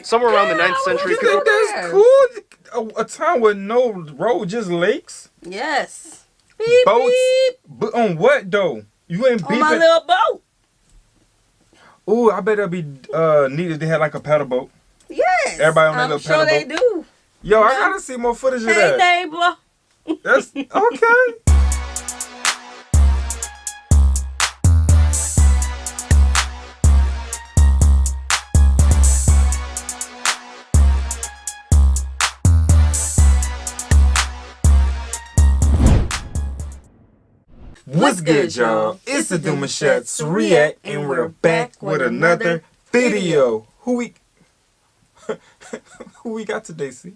somewhere around the 9th century. You think that's cool? A town with no road, just lakes? Yes. Beep, Boats? beep. But on what though? You ain't beeping. On my little boat. Ooh, I bet that'd be neat if they had like a paddle boat. Yes. Everybody on that I'm little sure paddle they boat. do. Yo, I gotta see more footage of Hey, that. neighbor. That's okay. What's good, y'all? It's the Demouchets REACT, and we're back with another video. Who we got today, see?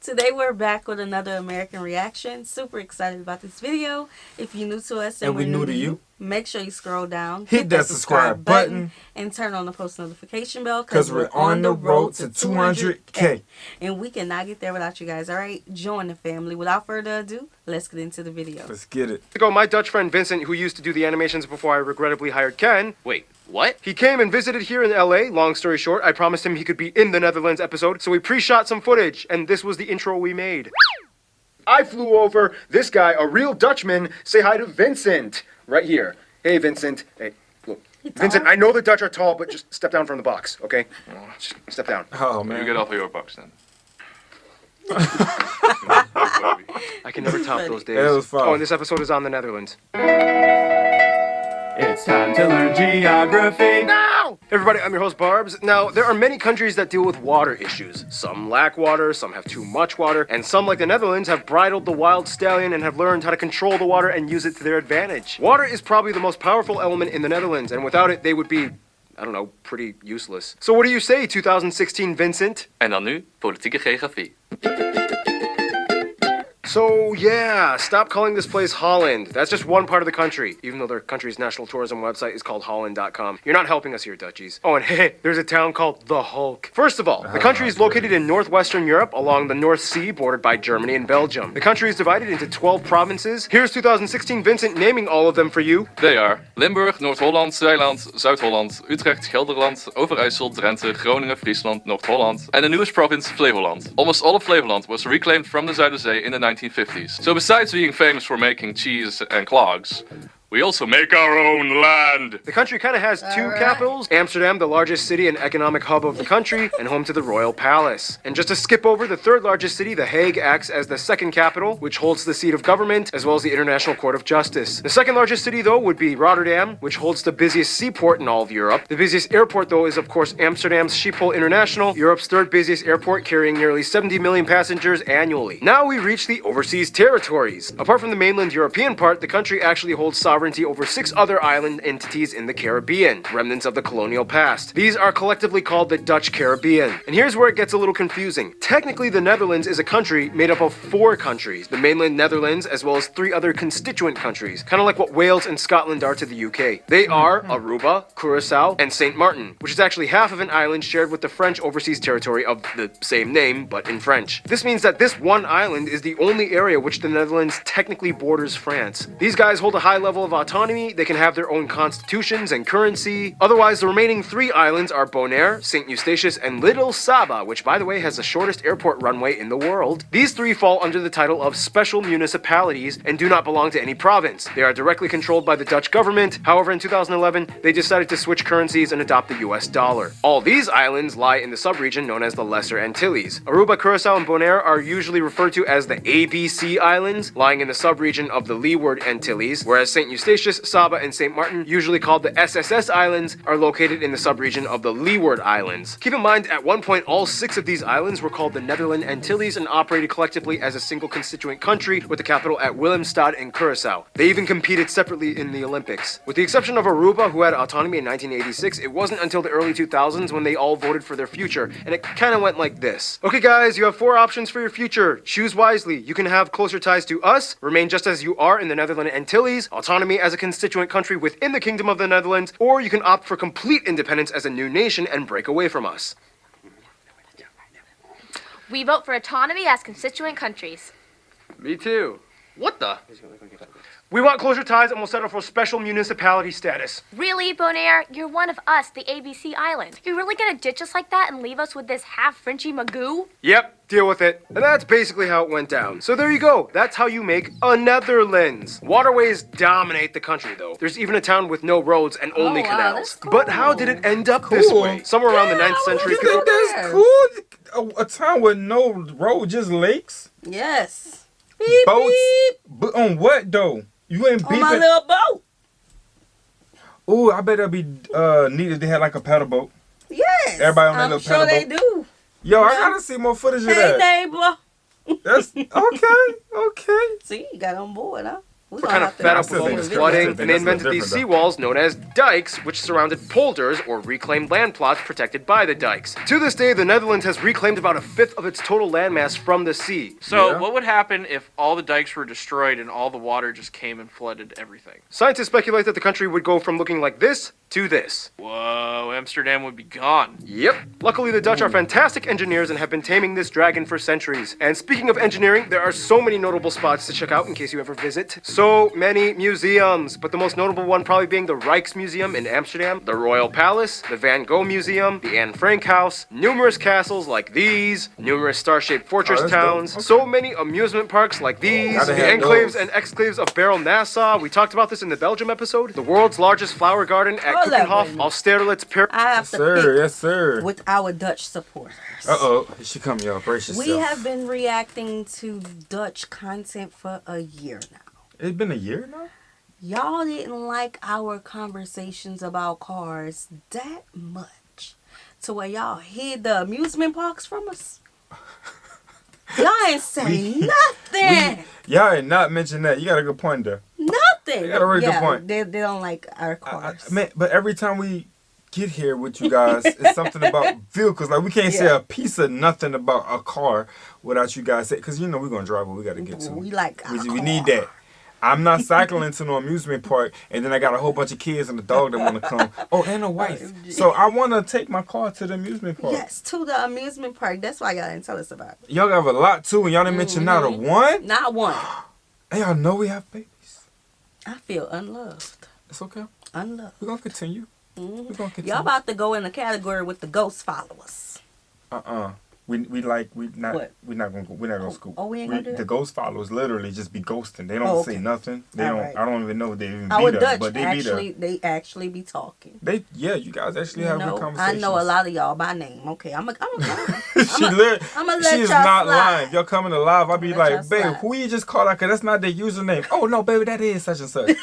Today we're back with another American reaction. Super excited about this video. If you're new to us and we're new to you, make sure you scroll down, hit that subscribe button, and turn on the post notification bell because we're on the road to 200K. And we cannot get there without you guys, all right? Join the family. Without further ado, let's get into the video. Let's get it. My Dutch friend Vincent, who used to do the animations before I regrettably hired Ken. Wait, what? He came and visited here in LA. Long story short, I promised him he could be in the Netherlands episode, so we pre-shot some footage, and this was the intro we made. I flew over this guy, a real Dutchman. Say hi to Vincent. Right here. Hey, Vincent. Hey, look. Vincent, I know the Dutch are tall, but just step down from the box, okay? Just step down. Oh, man. You get off of your box then. I can never top those days. That was fun. Oh, and this episode is on the Netherlands. It's time to learn geography. Now! Everybody, I'm your host, Barbs. Now, there are many countries that deal with water issues. Some lack water, some have too much water, and some, like the Netherlands, have bridled the wild stallion and have learned how to control the water and use it to their advantage. Water is probably the most powerful element in the Netherlands, and without it, they would be, I don't know, pretty useless. So what do you say, 2016 Vincent? En dan nu politieke geografie. So, yeah, stop calling this place Holland. That's just one part of the country, even though their country's national tourism website is called Holland.com. You're not helping us here, Dutchies. Oh, and hey, there's a town called The Hulk. First of all, the country is located in northwestern Europe along the North Sea, bordered by Germany and Belgium. The country is divided into 12 provinces. Here's 2016 Vincent naming all of them for you. They are Limburg, Noord-Holland, Zeeland, Zuid-Holland, Utrecht, Gelderland, Overijssel, Drenthe, Groningen, Friesland, North-Holland, and the newest province, Flevoland. Almost all of Flevoland was reclaimed from the Zuiderzee in the 1950s. So besides being famous for making cheese and clogs, we also make our own land. The country kind of has two capitals. Amsterdam, the largest city and economic hub of the country, and home to the Royal Palace. And just to skip over, the third largest city, The Hague, acts as the second capital, which holds the seat of government, as well as the International Court of Justice. The second largest city, though, would be Rotterdam, which holds the busiest seaport in all of Europe. The busiest airport, though, is of course Amsterdam's Schiphol International, Europe's third busiest airport, carrying nearly 70 million passengers annually. Now we reach the overseas territories. Apart from the mainland European part, the country actually holds sovereignty over 6 other island entities in the Caribbean, remnants of the colonial past. These are collectively called the Dutch Caribbean. And here's where it gets a little confusing. Technically, the Netherlands is a country made up of 4 countries, the mainland Netherlands, as well as 3 other constituent countries, kind of like what Wales and Scotland are to the UK. They are Aruba, Curacao, and St. Martin, which is actually half of an island shared with the French overseas territory of the same name, but in French. This means that this one island is the only area which the Netherlands technically borders France. These guys hold a high level of autonomy, they can have their own constitutions and currency. Otherwise, the remaining 3 islands are Bonaire, St. Eustatius, and Little Saba, which by the way has the shortest airport runway in the world. These 3 fall under the title of special municipalities and do not belong to any province. They are directly controlled by the Dutch government. However, in 2011, they decided to switch currencies and adopt the US dollar. All these islands lie in the subregion known as the Lesser Antilles. Aruba, Curacao, and Bonaire are usually referred to as the ABC Islands, lying in the subregion of the Leeward Antilles, whereas St. Eustatius, Saba, and St. Martin, usually called the SSS Islands, are located in the subregion of the Leeward Islands. Keep in mind, at one point, all 6 of these islands were called the Netherland Antilles and operated collectively as a single constituent country with the capital at Willemstad in Curacao. They even competed separately in the Olympics. With the exception of Aruba, who had autonomy in 1986, it wasn't until the early 2000s when they all voted for their future, and it kind of went like this. Okay guys, you have 4 options for your future. Choose wisely. You can have closer ties to us, remain just as you are in the Netherland Antilles, autonomy as a constituent country within the Kingdom of the Netherlands, or you can opt for complete independence as a new nation and break away from us. We vote for autonomy as constituent countries. Me too. What the? We want closer ties and we'll settle for special municipality status. Really, Bonaire? You're one of us, the ABC Island. You're really gonna ditch us like that and leave us with this half-Frenchy magoo? Yep, deal with it. And that's basically how it went down. So there you go. That's how you make a Netherlands. Waterways dominate the country, though. There's even a town with no roads and only wow, canals. that's cool. But how did it end up this Cool. way? Somewhere around the 9th century. You think that's cool? A town with no road, just lakes? Yes. Beep, Boats? beep. But on what, though? You ain't On my beeping. little boat. Ooh, I bet that'd be neat if they had like a paddle boat. Yes. Everybody on that I'm little sure paddle they boat. do. Yo, I gotta see more footage of Hey, that. neighbor. That's okay. See, you got on board, huh? We We're kind of fed up with all this That's flooding, different. and they That's invented these different, seawalls known as dikes, which surrounded polders or reclaimed land plots protected by the dikes. To this day, the Netherlands has reclaimed about a fifth of its total landmass from the sea. So, Yeah. what would happen if all the dikes were destroyed and all the water just came and flooded everything? Scientists speculate that the country would go from looking like this to this. Whoa, Amsterdam would be gone. Yep. Luckily, the Dutch are fantastic engineers and have been taming this dragon for centuries. And speaking of engineering, there are so many notable spots to check out in case you ever visit. So many museums, but the most notable one probably being the Rijksmuseum in Amsterdam, the Royal Palace, the Van Gogh Museum, the Anne Frank House, numerous castles like these, numerous star-shaped fortress that's dope. towns, Okay. so many amusement parks like these, Gotta the have enclaves those. and exclaves of Barrel Nassau. We talked about this in the Belgium episode. The world's largest flower garden at Hold up, Keukenhof, wait a minute. Austerlitz, Pyramid. I have Yes, to sir. pick Yes, sir. with our Dutch supporters. Uh-oh. Here she come, y'all. Brace yourself. We have been reacting to Dutch content for a year now. It's been a year now? Y'all didn't like our conversations about cars that much to where y'all hid the amusement parks from us. Y'all ain't say nothing. Y'all ain't not mentioned that. You got a good point there. Nothing. You got a really good Yeah, point. They don't like our cars. Man, but every time we get here with you guys, it's something about vehicles. Like, we can't say Yeah. a piece of nothing about a car without you guys saying, because you know we're going to drive what we got to get to. We like our We need car. that. I'm not cycling to no amusement park, and then I got a whole bunch of kids and a dog that want to come. Oh, and a wife. So I want to take my car to the amusement park. Yes, to the amusement park. That's why y'all didn't tell us about it. Y'all have a lot, too, and y'all didn't mention not a one. Not one. And y'all know we have babies. I feel unloved. It's okay. Unloved. We're going to continue. We're going to continue. Y'all about to go in the category with the ghost followers. We're not gonna scoop. Oh, we ain't gonna do The that? ghost followers literally just be ghosting. They don't Oh, say okay. nothing. They All don't. right. I don't even know if they even Our be there, Dutch but they actually, be there. they actually be talking. You guys actually have good I conversations. know a lot of y'all by name. Okay, I'm She's I'ma let she's y'all not slide. lying. Y'all coming to live, I'll be I'ma let y'all like, babe, slide. who you just called out? Cause that's not their username. Oh no, baby, that is such and such.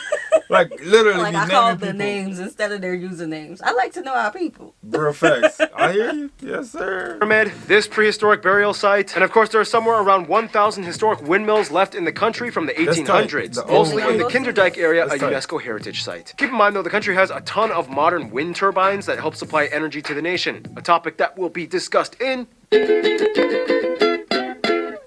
Like literally, like be I naming called the people. names instead of their usernames. I like to know our people. Real facts. I hear you. Yes, sir. Pyramid, this prehistoric burial site, and of course there are somewhere around 1,000 historic windmills left in the country from the That's 1800s, tight. The mostly old in the ones. Kinderdijk area, a That's tight. UNESCO heritage site. Keep in mind though, the country has a ton of modern wind turbines that help supply energy to the nation, a topic that will be discussed in...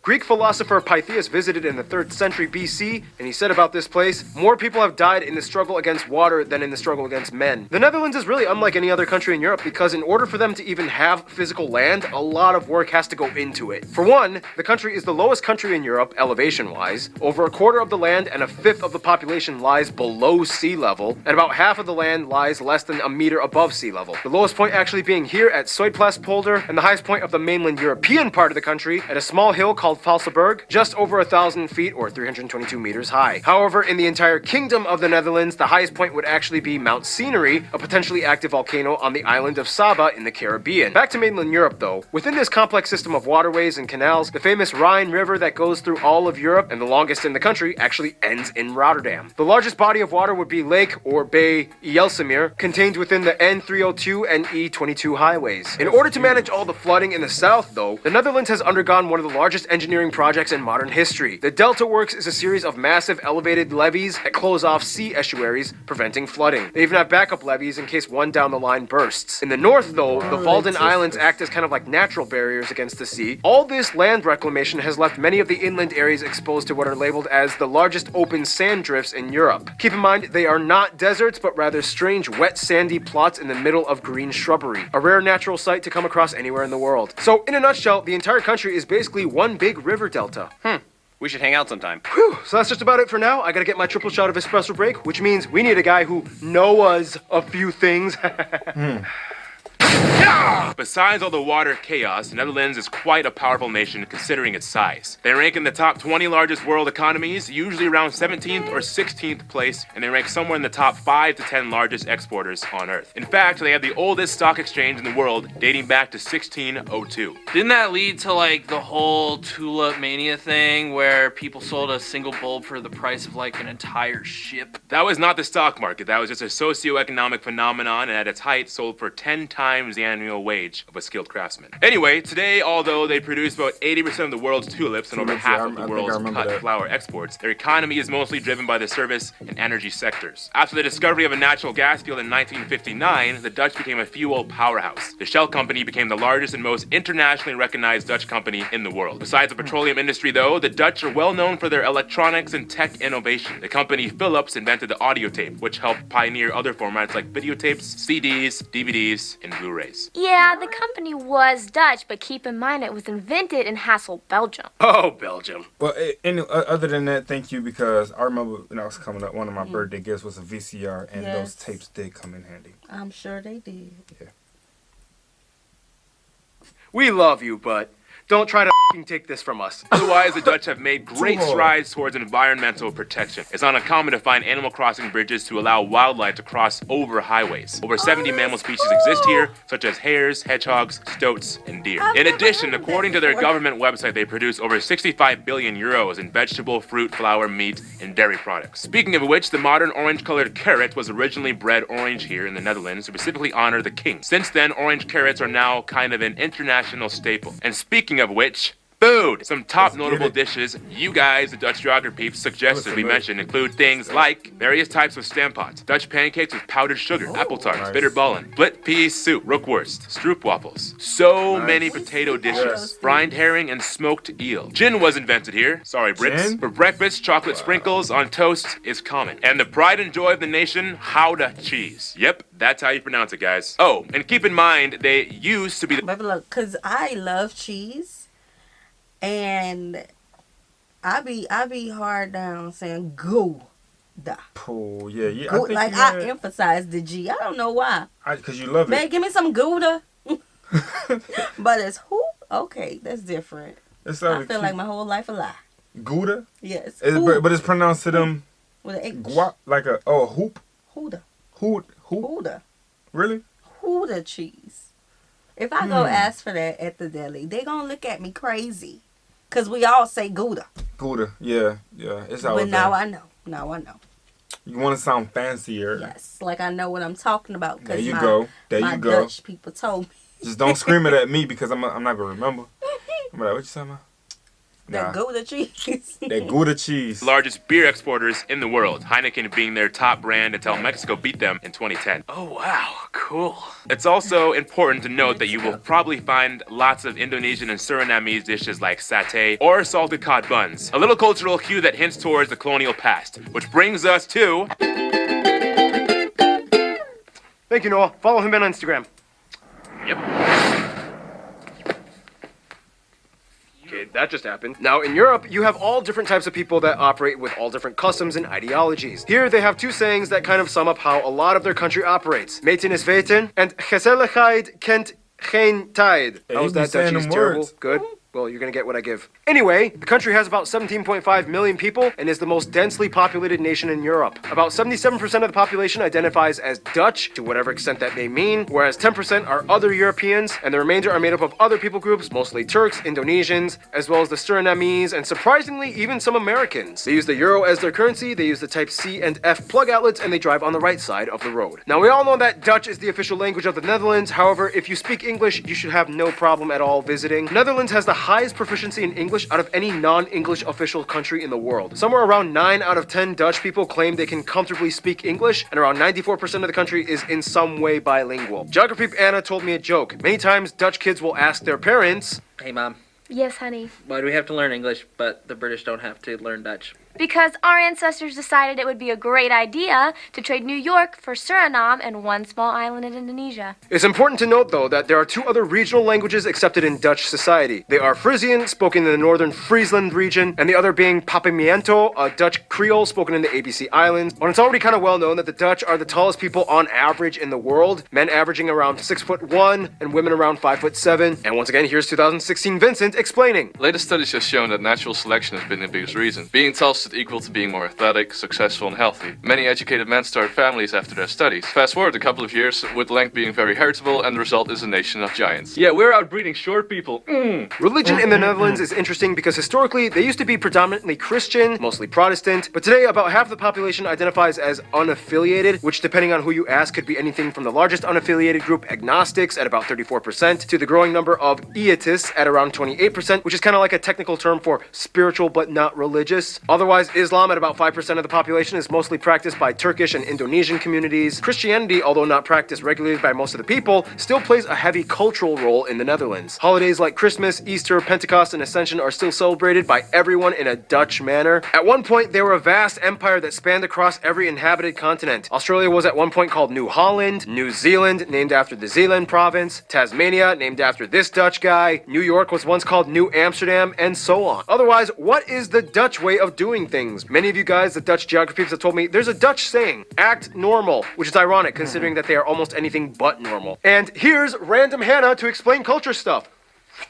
Greek philosopher Pythias visited in the 3rd century BC, and he said about this place, more people have died in the struggle against water than in the struggle against men. The Netherlands is really unlike any other country in Europe because in order for them to even have physical land, a lot of work has to go into it. For one, the country is the lowest country in Europe, elevation-wise. Over a quarter of the land and a fifth of the population lies below sea level, and about half of the land lies less than a meter above sea level. The lowest point actually being here at Zuidplaspolder, and the highest point of the mainland European part of the country at a small hill called Valseberg, just over 1,000 feet or 322 meters high. However, in the entire kingdom of the Netherlands, the highest point would actually be Mount Scenery, a potentially active volcano on the island of Saba in the Caribbean. Back to mainland Europe though. Within this complex system of waterways and canals, the famous Rhine River that goes through all of Europe and the longest in the country actually ends in Rotterdam. The largest body of water would be Lake or Bay Ijsselmeer, contained within the N302 and E22 highways. In order to manage all the flooding in the south though, the Netherlands has undergone one of the largest engineering projects in modern history. The Delta Works is a series of massive elevated levees that close off sea estuaries, preventing flooding. They even have backup levees in case one down the line bursts. In the north though, the Walden Islands act as kind of like natural barriers against the sea. All this land reclamation has left many of the inland areas exposed to what are labeled as the largest open sand drifts in Europe. Keep in mind, they are not deserts, but rather strange wet sandy plots in the middle of green shrubbery, a rare natural sight to come across anywhere in the world. So in a nutshell, the entire country is basically one big river delta. We should hang out sometime. Whew, so that's just about it for now. I gotta get my triple shot of espresso break, which means we need a guy who knows a few things. Besides all the water chaos, the Netherlands is quite a powerful nation considering its size. They rank in the top 20 largest world economies, usually around 17th or 16th place, and they rank somewhere in the top 5 to 10 largest exporters on Earth. In fact, they have the oldest stock exchange in the world, dating back to 1602. Didn't that lead to like the whole tulip mania thing where people sold a single bulb for the price of like an entire ship? That was not the stock market, that was just a socio-economic phenomenon, and at its height sold for 10 times the annual wage of a skilled craftsman. Anyway, today, although they produce about 80% of the world's tulips and over half of the world's cut flower exports, their economy is mostly driven by the service and energy sectors. After the discovery of a natural gas field in 1959, the Dutch became a fuel powerhouse. The Shell company became the largest and most internationally recognized Dutch company in the world. Besides the petroleum industry though, the Dutch are well known for their electronics and tech innovation. The company Philips invented the audio tape, which helped pioneer other formats like videotapes, CDs, DVDs, and Blu-rays. Yeah, the company was Dutch, but keep in mind it was invented in Hasselt, Belgium. Oh, Belgium. Well, other than that, thank you, because I remember when I was coming up, one of my birthday gifts was a VCR, and those tapes did come in handy. I'm sure they did. Yeah. We love you, but don't try to take this from us. Otherwise, the Dutch have made great strides towards environmental protection. It's not uncommon to find animal crossing bridges to allow wildlife to cross over highways. Over 70 mammal species exist here, such as hares, hedgehogs, stoats, and deer. In addition, according to their government website, they produce over 65 billion euros in vegetable, fruit, flour, meat, and dairy products. Speaking of which, the modern orange-colored carrot was originally bred orange here in the Netherlands to specifically honor the king. Since then, orange carrots are now kind of an international staple. And speaking of which, food! Some top notable dishes you guys, the Dutch geography peeps, suggested we mention include things like various types of stampots, Dutch pancakes with powdered sugar, apple tarts, bitterballen, split pea soup, rookworst, stroopwafels. So many potato dishes, brined herring and smoked eel. Gin was invented here. Sorry, Brits. Gin? For breakfast, chocolate sprinkles on toast is common. And the pride and joy of the nation, Gouda cheese. Yep, that's how you pronounce it, guys. Oh, and keep in mind, they used to be the... Baby, look, because I love cheese. And I be hard down saying Gouda. Oh, yeah. Go, like I emphasize the G. I don't know why. Because you love it. Man, give me some Gouda. But it's who? Okay, that's different. I feel like my whole life a lie. Gouda? Yes. But it's pronounced to them with an H. Like a hoop. Gouda. Hoot. Gouda. Really? Gouda cheese. If I go ask for that at the deli, they gonna look at me crazy. Because we all say Gouda. Gouda, yeah. It's always But now I know. Now I know. You want to sound fancier. Yes, like I know what I'm talking about. There you go. My Dutch people told me. Just don't scream it at me because I'm not going to remember. I'm like, what you talking about? That Gouda cheese. That Gouda cheese. Largest beer exporters in the world, Heineken being their top brand until Mexico beat them in 2010. Oh wow, cool. It's also important to note that you will probably find lots of Indonesian and Surinamese dishes like satay or salted cod buns. A little cultural cue that hints towards the colonial past, which brings us to... Thank you, Noah. Follow him on Instagram. Yep. Okay, that just happened. Now, in Europe, you have all different types of people that operate with all different customs and ideologies. Here, they have two sayings that kind of sum up how a lot of their country operates. Meten is weten, and gezelligheid kent geen tijd. How's that Dutchies? Terrible? Good? Well, you're gonna get what I give. Anyway, the country has about 17.5 million people and is the most densely populated nation in Europe. About 77% of the population identifies as Dutch, to whatever extent that may mean, whereas 10% are other Europeans, and the remainder are made up of other people groups, mostly Turks, Indonesians, as well as the Surinamese, and surprisingly, even some Americans. They use the euro as their currency, they use the type C and F plug outlets, and they drive on the right side of the road. Now, we all know that Dutch is the official language of the Netherlands. However, if you speak English, you should have no problem at all visiting. Netherlands has the highest proficiency in English out of any non-English official country in the world. Somewhere around 9 out of 10 Dutch people claim they can comfortably speak English, and around 94% of the country is in some way bilingual. Geography Anna told me a joke. Many times Dutch kids will ask their parents, Hey, Mom. Yes, honey. Why do we have to learn English, but the British don't have to learn Dutch? Because our ancestors decided it would be a great idea to trade New York for Suriname and one small island in Indonesia. It's important to note, though, that there are two other regional languages accepted in Dutch society. They are Frisian, spoken in the northern Friesland region, and the other being Papiamento, a Dutch Creole spoken in the ABC Islands. When it's already kind of well known that the Dutch are the tallest people on average in the world, men averaging around 6'1" and women around 5'7". And once again, here's 2016 Vincent explaining. Latest studies have shown that natural selection has been the biggest reason. Being tall stood equal to being more athletic, successful and healthy. Many educated men start families after their studies. Fast forward a couple of years, with length being very heritable, and the result is a nation of giants. Yeah, we're outbreeding short people. Religion in the Netherlands is interesting because historically they used to be predominantly Christian, mostly Protestant, but today about half the population identifies as unaffiliated, which depending on who you ask could be anything from the largest unaffiliated group, agnostics, at about 34%, to the growing number of eiatists at around 28%, which is kind of like a technical term for spiritual but not religious. Otherwise, Islam at about 5% of the population is mostly practiced by Turkish and Indonesian communities. Christianity, although not practiced regularly by most of the people, still plays a heavy cultural role in the Netherlands. Holidays like Christmas, Easter, Pentecost, and Ascension are still celebrated by everyone in a Dutch manner. At one point, they were a vast empire that spanned across every inhabited continent. Australia was at one point called New Holland, New Zealand, named after the Zeeland province, Tasmania, named after this Dutch guy, New York was once called New Amsterdam, and so on. Otherwise, what is the Dutch way of doing things? Many of you guys, the Dutch geography peeps, have told me there's a Dutch saying, act normal, which is ironic considering that they are almost anything but normal. And here's Random Hannah to explain culture stuff.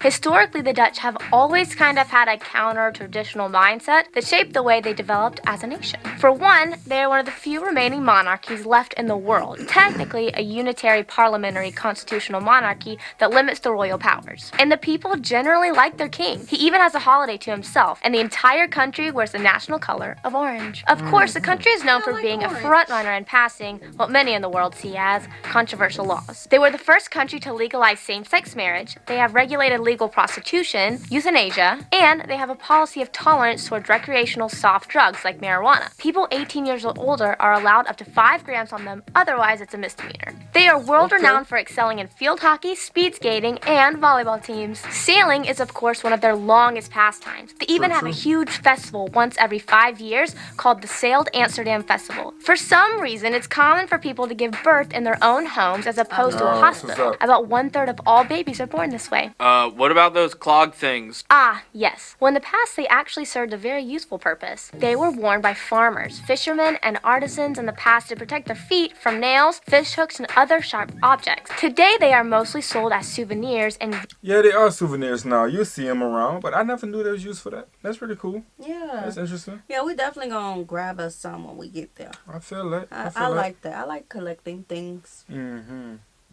Historically, the Dutch have always kind of had a counter-traditional mindset that shaped the way they developed as a nation. For one, they are one of the few remaining monarchies left in the world, technically a unitary parliamentary constitutional monarchy that limits the royal powers. And the people generally like their king. He even has a holiday to himself, and the entire country wears the national color of orange. Of course, the country is known for being a frontrunner in passing what many in the world see as controversial laws. They were the first country to legalize same-sex marriage, they have regulated legal prostitution, euthanasia, and they have a policy of tolerance towards recreational soft drugs like marijuana. People 18 years or older are allowed up to 5 grams on them, otherwise it's a misdemeanor. They are world-renowned for excelling in field hockey, speed skating, and volleyball teams. Sailing is of course one of their longest pastimes. They even have a huge festival once every 5 years called the Sailed Amsterdam Festival. For some reason, it's common for people to give birth in their own homes as opposed to a hospital. About 1/3 of all babies are born this way. What about those clog things? Ah, yes. Well, in the past, they actually served a very useful purpose. They were worn by farmers, fishermen, and artisans in the past to protect their feet from nails, fish hooks, and other sharp objects. Today, they are mostly sold as souvenirs and... Yeah, they are souvenirs now. You see them around, but I never knew they was used for that. That's pretty cool. Yeah. That's interesting. Yeah, we definitely gonna grab us some when we get there. I feel that. I like that. I like collecting things.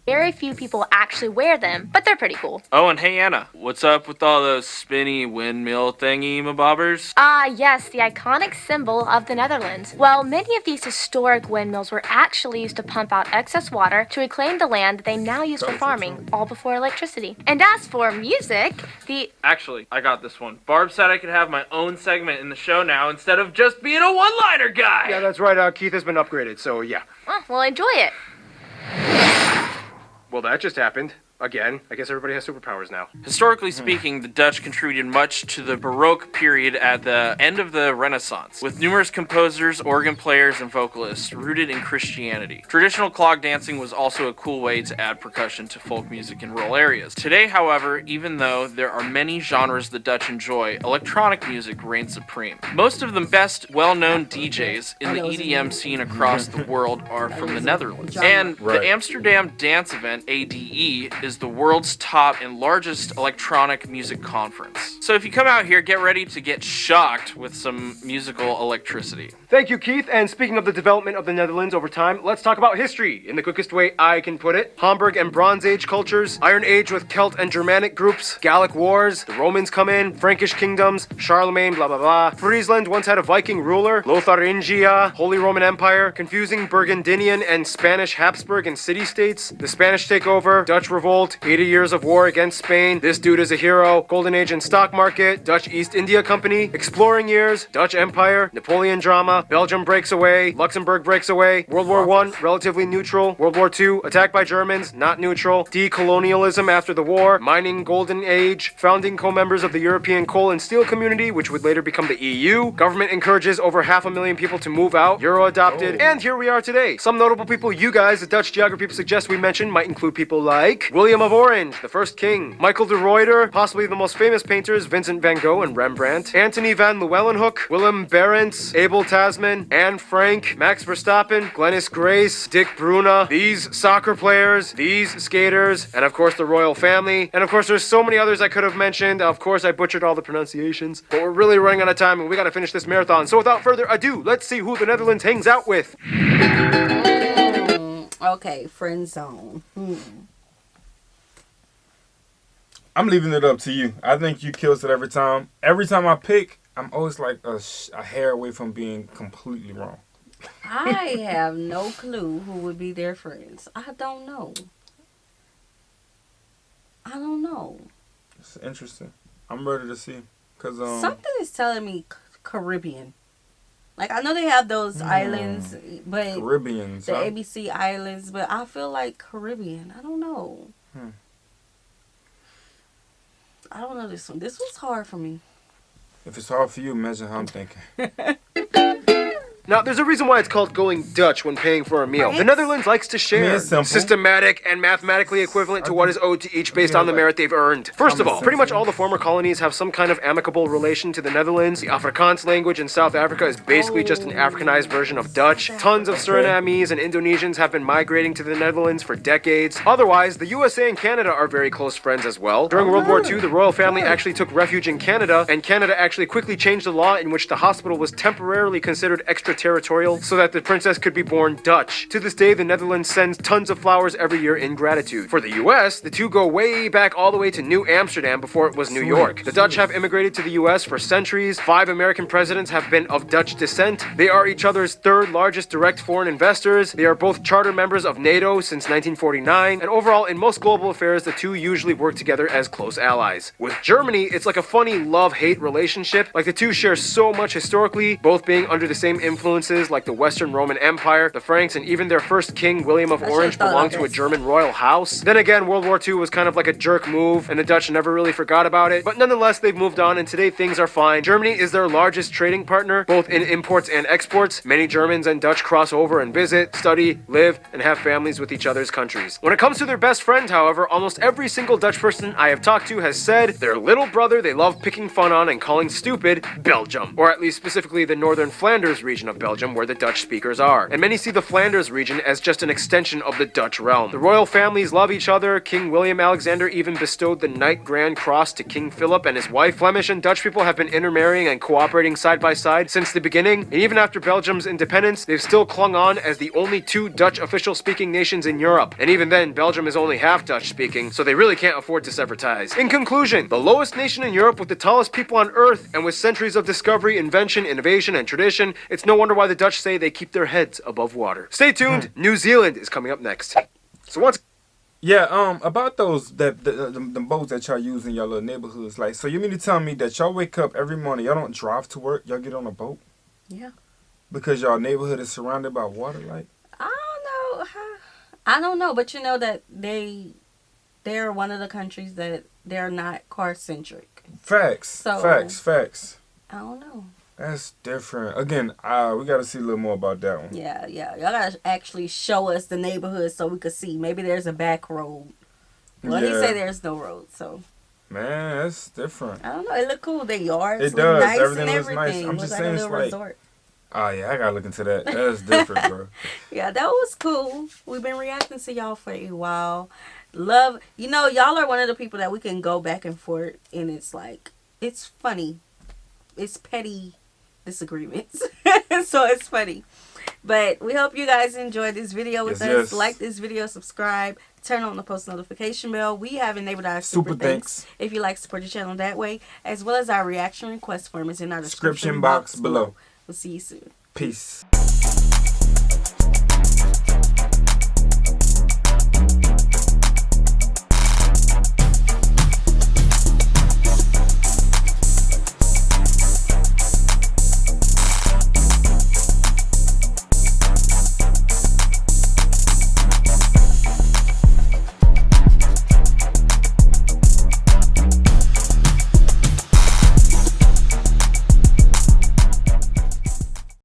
Very few people actually wear them, but they're pretty cool. Oh, and hey Anna, what's up with all those spinny windmill thingy-mabobbers? Ah, yes, the iconic symbol of the Netherlands. Well, many of these historic windmills were actually used to pump out excess water to reclaim the land that they now use for farming, all before electricity. And as for music, Actually, I got this one. Barb said I could have my own segment in the show now instead of just being a one-liner guy! Yeah, that's right. Keith has been upgraded, so yeah. Oh, well, enjoy it. Well, that just happened. Again, I guess everybody has superpowers now. Historically speaking, the Dutch contributed much to the Baroque period at the end of the Renaissance, with numerous composers, organ players, and vocalists rooted in Christianity. Traditional clog dancing was also a cool way to add percussion to folk music in rural areas. Today, however, even though there are many genres the Dutch enjoy, electronic music reigns supreme. Most of the best well-known DJs in the EDM scene across the world are from the Netherlands. And the Amsterdam dance event, ADE, is the world's top and largest electronic music conference. So if you come out here, get ready to get shocked with some musical electricity. Thank you, Keith. And speaking of the development of the Netherlands over time, let's talk about history in the quickest way I can put it. Hamburg and Bronze Age cultures, Iron Age with Celt and Germanic groups, Gallic wars, the Romans come in, Frankish kingdoms, Charlemagne, blah blah blah. Friesland once had a Viking ruler, Lotharingia, Holy Roman Empire, confusing Burgundian and Spanish Habsburg and city-states, the Spanish takeover, Dutch revolt, 80 years of war against Spain, this dude is a hero, Golden Age and stock market, Dutch East India Company, exploring years, Dutch Empire, Napoleon drama, Austria. Belgium breaks away. Luxembourg breaks away. World War I, relatively neutral. World War II, attacked by Germans, not neutral. Decolonialism after the war. Mining golden age. Founding co-members of the European Coal and Steel Community, which would later become the EU. Government encourages over 500,000 people to move out. Euro adopted. And here we are today. Some notable people you guys, the Dutch geography people suggest we mention, might include people like William of Orange, the first king. Michael de Ruyter, possibly the most famous painters, Vincent van Gogh and Rembrandt. Anthony van Leeuwenhoek, Willem Barents, Abel Tasman, Anne Frank, Max Verstappen, Glennis Grace, Dick Bruna, these soccer players, these skaters, and of course the royal family. And of course there's so many others I could have mentioned. Of course I butchered all the pronunciations, but we're really running out of time and we gotta finish this marathon. So without further ado, let's see who the Netherlands hangs out with. Okay, friend zone. I'm leaving it up to you. I think you kills it every time. Every time I pick, I'm always like a hair away from being completely wrong. I have no clue who would be their friends. I don't know. It's interesting. I'm ready to see. Cause something is telling me Caribbean. Like, I know they have those islands, but Caribbeans, the ABC Islands, but I feel like Caribbean. I don't know. I don't know this one. This was hard for me. If it's hard for you, imagine how I'm thinking. Now, there's a reason why it's called going Dutch when paying for a meal. Right. The Netherlands likes to share. it's simple. Systematic and mathematically equivalent to what is owed to each based on the merit they've earned. First of all, pretty much all the former colonies have some kind of amicable relation to the Netherlands. The Afrikaans language in South Africa is basically just an Africanized version of Dutch. Tons of Surinamese and Indonesians have been migrating to the Netherlands for decades. Otherwise, the USA and Canada are very close friends as well. During World War II, the royal family actually took refuge in Canada, and Canada actually quickly changed the law in which the hospital was temporarily considered extraterritorial, so that the princess could be born Dutch. To this day, the Netherlands sends tons of flowers every year in gratitude. For the US, the two go way back all the way to New Amsterdam before it was New York. The Dutch have immigrated to the US for centuries. 5 American presidents have been of Dutch descent. They are each other's third largest direct foreign investors. They are both charter members of NATO since 1949. And overall, in most global affairs, the two usually work together as close allies. With Germany, it's like a funny love-hate relationship. Like, the two share so much historically, both being under the same influences like the Western Roman Empire, the Franks, and even their first king, William of Orange, belonged to a German royal house. Then again, World War II was kind of like a jerk move, and the Dutch never really forgot about it. But nonetheless, they've moved on, and today things are fine. Germany is their largest trading partner, both in imports and exports. Many Germans and Dutch cross over and visit, study, live, and have families with each other's countries. When it comes to their best friend, however, almost every single Dutch person I have talked to has said their little brother they love picking fun on and calling stupid, Belgium. Or at least specifically the northern Flanders region of Belgium, where the Dutch speakers are. And many see the Flanders region as just an extension of the Dutch realm. The royal families love each other. King William Alexander even bestowed the Knight Grand Cross to King Philip and his wife. Flemish and Dutch people have been intermarrying and cooperating side by side since the beginning. And even after Belgium's independence, they've still clung on as the only 2 Dutch official speaking nations in Europe. And even then, Belgium is only half Dutch speaking, so they really can't afford to sever ties. In conclusion, the lowest nation in Europe with the tallest people on earth, and with centuries of discovery, invention, innovation, and tradition, it's no wonder why the Dutch say they keep their heads above water. Stay tuned, New Zealand is coming up next. So once... Yeah, about those, the boats that y'all use in your little neighborhoods, like, so you mean to tell me that y'all wake up every morning, y'all don't drive to work, y'all get on a boat? Yeah. Because y'all neighborhood is surrounded by water, like? I don't know, but you know that they're one of the countries that they're not car-centric. Facts. Facts. I don't know. That's different. Again, we got to see a little more about that one. Yeah. Y'all got to actually show us the neighborhood so we could see. Maybe there's a back road. Well, he say there's no road, so. Man, that's different. I don't know. It look cool. The yards it look does. nice Everything and looks everything. nice. I'm just like saying a it's little like... resort. Oh, yeah, I got to look into that. That's different, bro. Yeah, that was cool. We've been reacting to y'all for a while. Love, y'all are one of the people that we can go back and forth, and it's like, it's funny. It's petty disagreements. So it's funny. But we hope you guys enjoyed this video with us. Yes. Like this video, subscribe, turn on the post notification bell. We have enabled our super thanks if you like to support the channel that way, as well as our reaction request form is in our description box below. We'll see you soon. Peace.